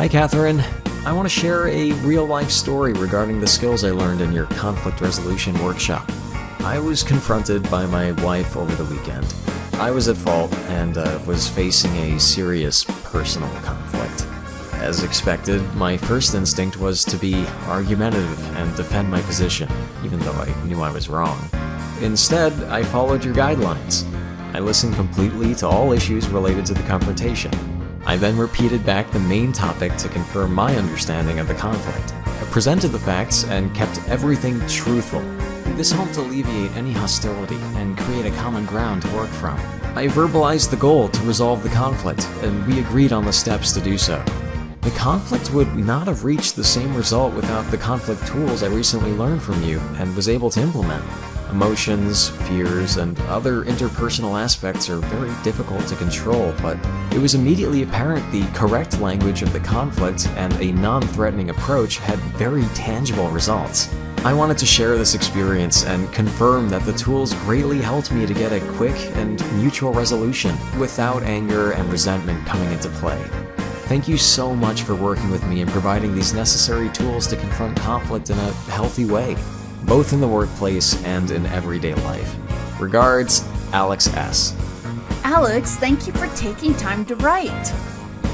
Hi, Catherine. I want to share a real-life story regarding the skills I learned in your conflict resolution workshop. I was confronted by my wife over the weekend. I was at fault and was facing a serious personal conflict. As expected, my first instinct was to be argumentative and defend my position, even though I knew I was wrong. Instead, I followed your guidelines. I listened completely to all issues related to the confrontation. I then repeated back the main topic to confirm my understanding of the conflict. I presented the facts and kept everything truthful. This helped alleviate any hostility and create a common ground to work from. I verbalized the goal to resolve the conflict, and we agreed on the steps to do so. The conflict would not have reached the same result without the conflict tools I recently learned from you and was able to implement. Emotions, fears, and other interpersonal aspects are very difficult to control, but it was immediately apparent the correct language of the conflict and a non-threatening approach had very tangible results. I wanted to share this experience and confirm that the tools greatly helped me to get a quick and mutual resolution without anger and resentment coming into play. Thank you so much for working with me and providing these necessary tools to confront conflict in a healthy way, both in the workplace and in everyday life. Regards, Alex S. Alex, thank you for taking time to write.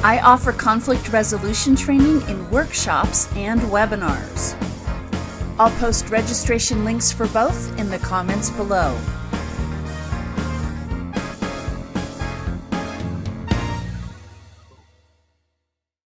I offer conflict resolution training in workshops and webinars. I'll post registration links for both in the comments below.